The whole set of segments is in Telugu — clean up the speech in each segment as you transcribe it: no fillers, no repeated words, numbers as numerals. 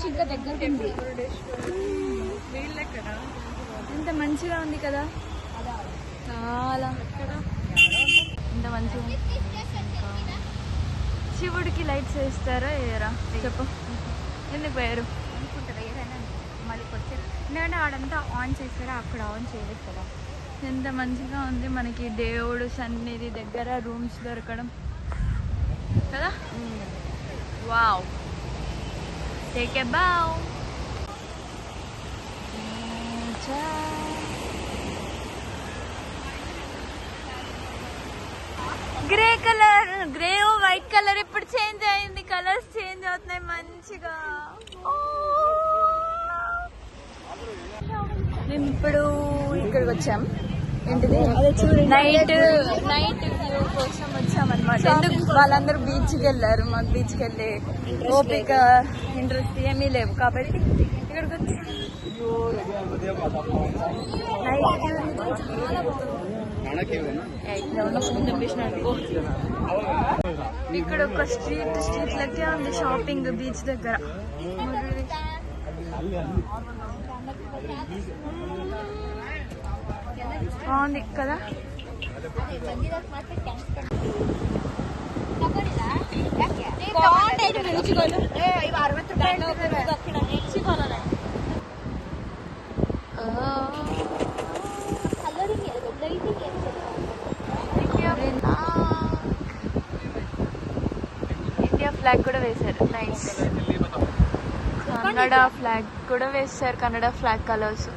ఇంకా దగ్గర ఎంత మంచిగా ఉంది కదా, చాలా ఎంత మంచిగా. శివుడికి లైట్స్ వేస్తారా వేయరా చెప్పు, ఎందుకు వేయరు అనుకుంటారా? ఏదైనా మళ్ళీ వచ్చారు ఎందుకంటే ఆడంతా ఆన్ చేస్తారా, అక్కడ ఆన్ చేయలేదు కదా. ఎంత మంచిగా ఉంది మనకి దేవుడు సన్నిధి దగ్గర రూమ్స్ దొరకడం కదా. వావ్, టేక్ ఎ బావ్. Grey colour, grey white colour ఇప్పుడు చేంజ్ అయింది, కలర్స్ చేంజ్ అవుతున్నాయి మంచిగా. మేము ఇప్పుడు ఇక్కడికి వచ్చాం, ఏంటిది నైట్ వ్యూ కోసం వచ్చామన్నమాట. ఎందుకు వాళ్ళందరూ బీచ్కి వెళ్ళారు, మాకు బీచ్కి వెళ్ళే ఓపిక ఇంట్రెస్ట్ ఏమీ లేవు కాబట్టి ఇక్కడికి వచ్చాం. ఇక్కడ ఒక స్ట్రీట్ లెక్కే ఉంది షాపింగ్ బీచ్ దగ్గర. బాగుంది కదా. ఇండియా ఫ్లాగ్ కూడా వేశారు, నైస్. కన్నడ ఫ్లాగ్ కూడా వేశారు, Kannada flag colours.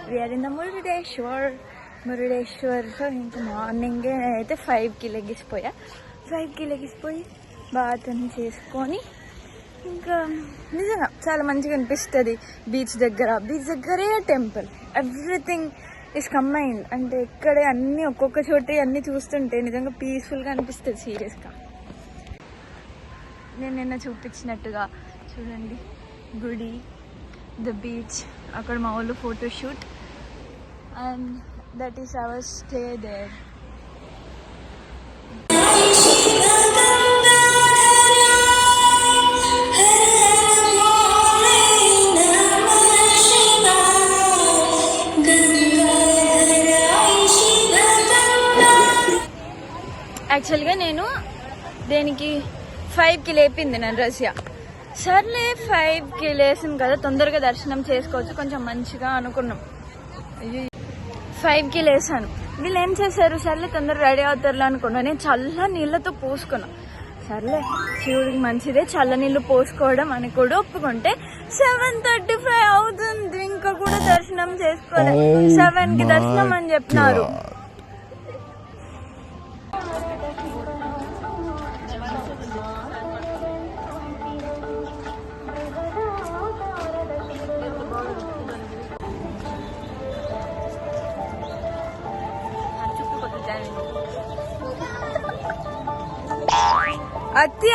We are in the Murdeshwar. ఇంకా మార్నింగే అయితే 5కి లెగిసిపోయా. 5కి లెగిసిపోయి బాత్ అని చేసుకొని ఇంకా నిజంగా చాలా మంచిగా అనిపిస్తుంది. బీచ్ దగ్గరే టెంపుల్, ఎవ్రీథింగ్ ఇస్ కంబైన్డ్. అంటే ఇక్కడే అన్ని ఒక్కొక్క చోట అన్ని చూస్తుంటే నిజంగా పీస్ఫుల్గా అనిపిస్తుంది సీరియస్గా. నేను నిన్న చూపించినట్టుగా చూడండి, గుడి, ద బీచ్, అక్కడ మా వాళ్ళు photoshoot, and that is our stay there. యాక్చువల్గా నేను దేనికి 5కి లేపింది నన్ను రష్యా. సర్లే 5కి లేసాను కదా, తొందరగా దర్శనం చేసుకోవచ్చు కొంచెం మంచిగా అనుకున్నాం. 5కి లేసాను, వీళ్ళు ఏం చేశారు, సర్లే తొందరగా రెడీ అవుతారులే అనుకున్నా. నేను చల్ల నీళ్ళతో పోసుకున్నా. సర్లే శివుడికి మంచిదే చల్ల నీళ్ళు పోసుకోవడం అని కూడా ఒప్పుకుంటే 7:35 అవుతుంది, ఇంకా కూడా దర్శనం చేసుకోలేదు. 7కి దర్శనం అని చెప్పినారు. అత్తి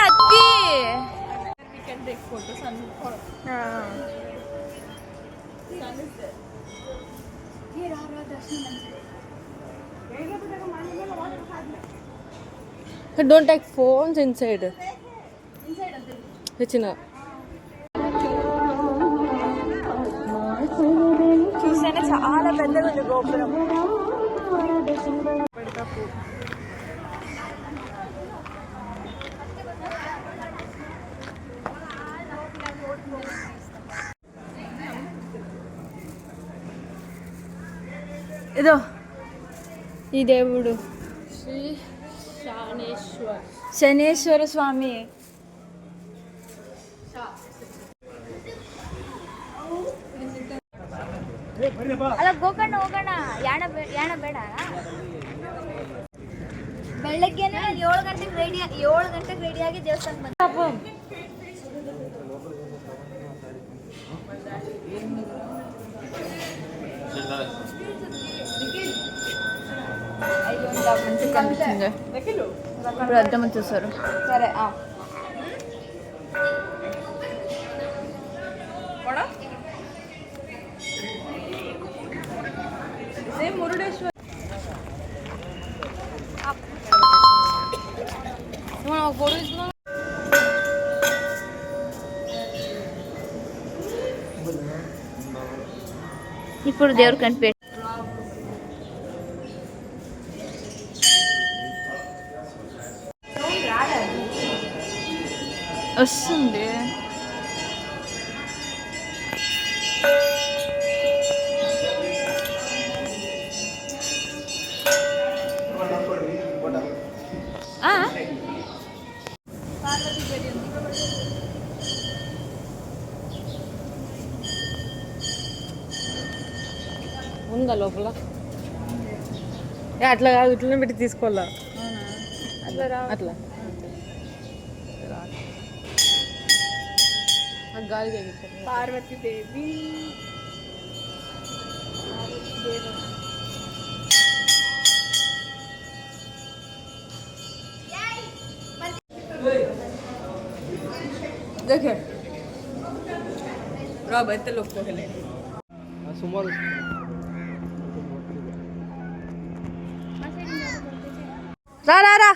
Don't take phones inside. చూసానే చాలా పెద్దగా ఉంది గోపురం. ఇదో ఈ దేవుడు శ్రీ శనేశ్వర స్వామి. ಅಲ್ಲ ಗೋಕರ್ಣ ಹೋಗೋಣ. ಯಾಣ ಬೇಡ. ಬೆಳಗ್ಗೆನೆ 7 ಗಂಟೆಗೆ ರೆಡಿಯಾಗಿ ದೇವಸ್ಥಾನಕ್ಕೆ ಬಂದ. మంచిగా కనిపించింది. ఇప్పుడు అర్థం వచ్చేసారు. సరే మురుడేశ్వర్ ఇప్పుడు దేవుడు కనిపెట్టి వస్తుంది. ఉందా లోపల? అట్లా కాదు, ఇట్లనే పెట్టి తీసుకోవాలా. అట్లా గాలి పార్వతీదేవి देखे एते लोग कहले सुमर रा